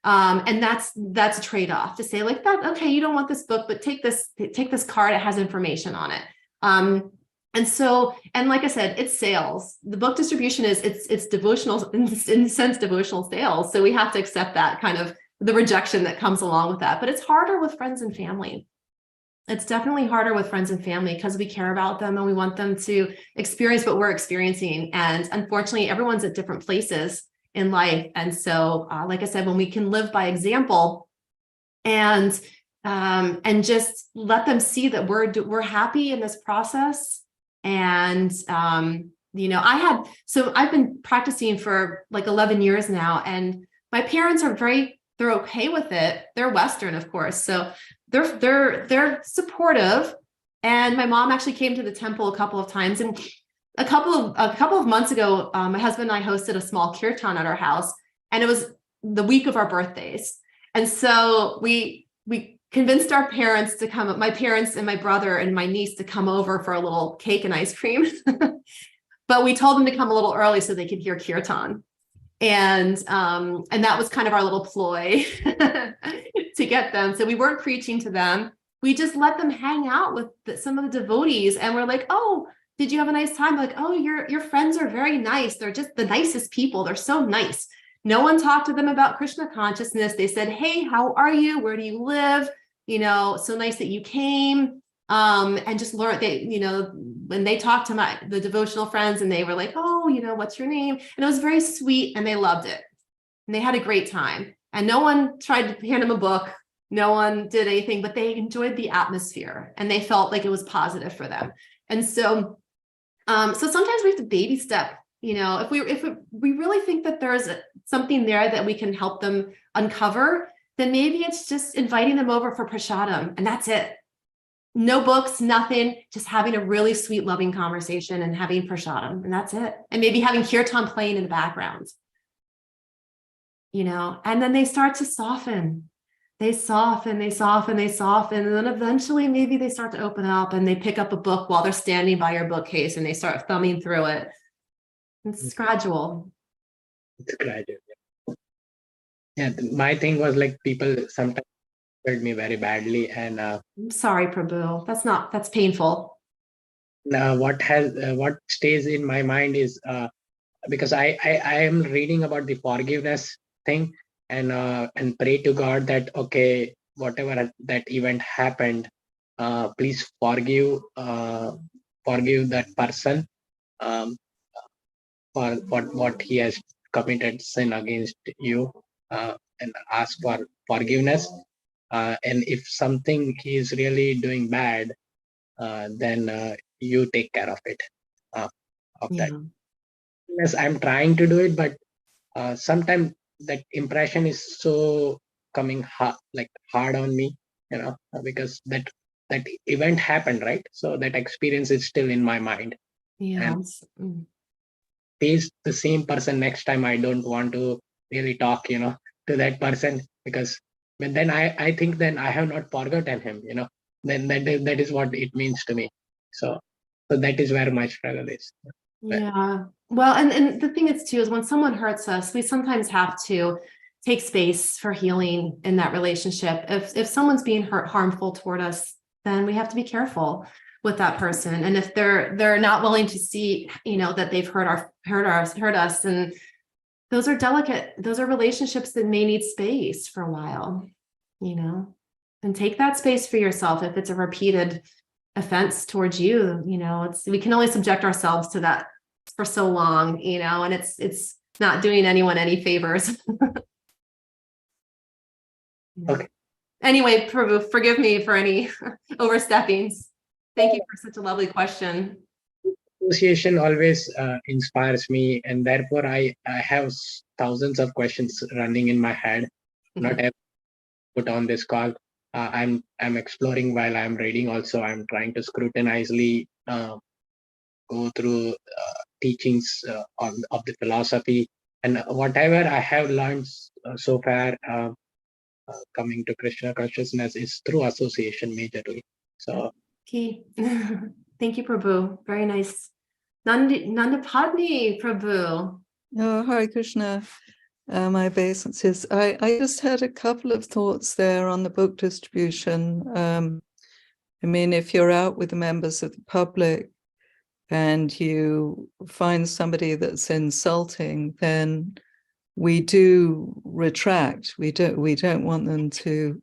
and that's a trade-off to say like that. Okay, you don't want this book, but take this card. It has information on it. And like I said, it's sales. The book distribution it's devotional, in the sense, devotional sales. So we have to accept that kind of the rejection that comes along with that. But it's harder with friends and family. It's definitely harder with friends and family because we care about them and we want them to experience what we're experiencing. And unfortunately, everyone's at different places in life. And so, like I said, when we can live by example and just let them see that we're happy in this process. And, I've been practicing for like 11 years now, and my parents are they're okay with it. They're Western, of course. So they're supportive. And my mom actually came to the temple a couple of times, and a couple of months ago, my husband and I hosted a small kirtan at our house, and it was the week of our birthdays. And so we convinced our parents to come, my parents and my brother and my niece, to come over for a little cake and ice cream. But we told them to come a little early so they could hear kirtan. And that was kind of our little ploy to get them. So we weren't preaching to them. We just let them hang out with some of the devotees. And we're like, oh, did you have a nice time? Like, oh, your friends are very nice. They're just the nicest people. They're so nice. No one talked to them about Krishna consciousness. They said, hey, how are you? Where do you live? You know, so nice that you came. And just learned that, you know, when they talked to the devotional friends, and they were like, oh, you know, what's your name? And it was very sweet, and they loved it. And they had a great time. And no one tried to hand them a book. No one did anything, but they enjoyed the atmosphere, and they felt like it was positive for them. And so, so sometimes we have to baby step, you know, if we really think that there's something there that we can help them uncover, then maybe it's just inviting them over for prasadam, and that's it. No books, nothing, just having a really sweet, loving conversation and having prasadam, and that's it. And maybe having kirtan playing in the background, you know, and then they start to soften. They soften, they soften, they soften. And then eventually maybe they start to open up, and they pick up a book while they're standing by your bookcase, and they start thumbing through it. It's gradual. It's gradual. Yeah, my thing was like people sometimes hurt me very badly, and I'm sorry, Prabhu. That's painful. What stays in my mind is because I am reading about the forgiveness thing, and pray to God that, okay, whatever that event happened, please forgive that person for what he has committed sin against you, and ask for forgiveness. And if something he is really doing bad, then you take care of it. That. Yes, I'm trying to do it, but sometimes that impression is so coming hard on me, you know, because that event happened, right? So that experience is still in my mind. Yeah. And face the same person next time, I don't want to really talk, you know, to that person, because but then I think then I have not forgotten him, you know, then that is what it means to me. So that is where my struggle is. Yeah. Well, and the thing is too, is when someone hurts us, we sometimes have to take space for healing in that relationship. If someone's being harmful toward us, then we have to be careful with that person. And if they're not willing to see, you know, that they've hurt us, and those are delicate, those are relationships that may need space for a while, you know, and take that space for yourself. If it's a repeated offense towards you, you know, we can only subject ourselves to that for so long, you know, and it's not doing anyone any favors. Okay. Anyway, Prabhu, forgive me for any oversteppings. Thank you for such a lovely question. Association always inspires me, and therefore I have thousands of questions running in my head. Not every put on this call. I'm exploring while I'm reading. Also, I'm trying to scrutinizely go through teachings of the philosophy, and whatever I have learned so far, coming to Krishna consciousness, is through association majorly. So. Okay. Thank you, Prabhu. Very nice. Nandapadni, Prabhu. Oh, Hare Krishna, my obeisances. I just had a couple of thoughts there on the book distribution. I mean, if you're out with the members of the public and you find somebody that's insulting, then we do retract. We don't want them to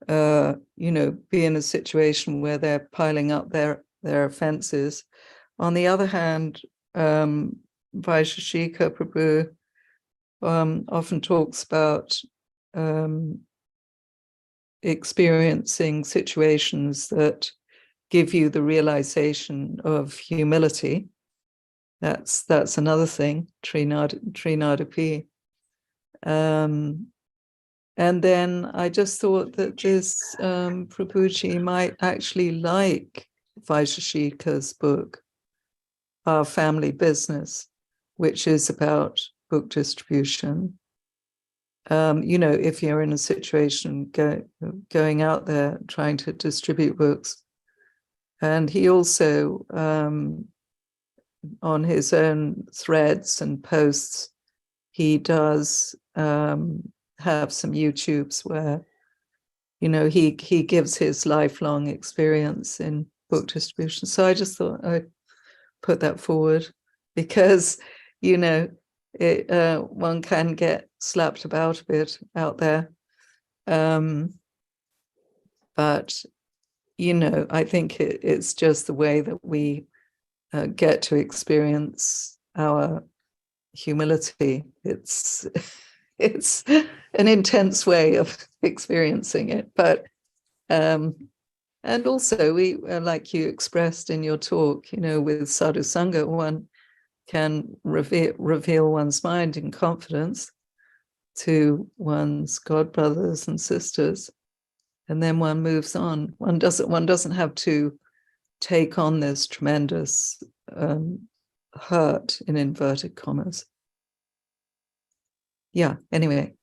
you know, be in a situation where they're piling up their offenses. On the other hand, Vaisheshika Prabhu often talks about experiencing situations that give you the realization of humility. That's another thing, Trinadapi. And then I just thought that this Prabhuji might actually like Vaisheshika's book, Our Family Business, which is about book distribution. you know, if you're in a situation going out there trying to distribute books. And he also, on his own threads and posts, he does have some YouTubes where, you know, he gives his lifelong experience in book distribution. So I just thought I'd put that forward because, you know, one can get slapped about a bit out there. But, you know, I think it's just the way that we get to experience our humility. It's an intense way of experiencing it, but and also we like you expressed in your talk, you know, with sadhu sangha, one can reveal one's mind in confidence to one's god brothers and sisters, and then one moves on. One doesn't have to take on this tremendous hurt in inverted commas. Yeah, anyway.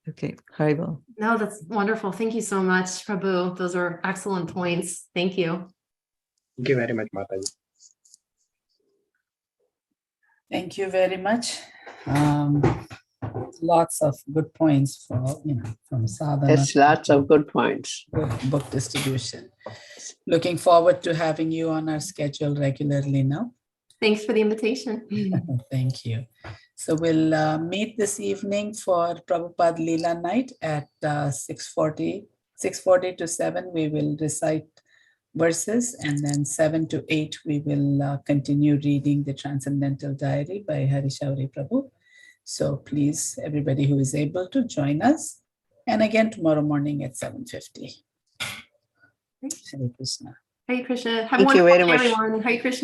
Okay, Haribol. No, that's wonderful. Thank you so much, Prabhu. Those are excellent points. Thank you. Thank you very much, Mataji. Thank you very much. Lots of good points for, you know, from Sadhana. Yes, lots of good points. Book distribution. Looking forward to having you on our schedule regularly now. Thanks for the invitation. Thank you. So we'll meet this evening for Prabhupada Leela night at 6:40 to 7. We will recite verses, and then 7 to 8 we will continue reading the Transcendental Diary by Harishauri Prabhu. So please, everybody who is able to join us. And again tomorrow morning at 7:50. Hare Krishna. Hare Krishna. Have a Thank you wonderful very day, much. everyone. Hare Krishna.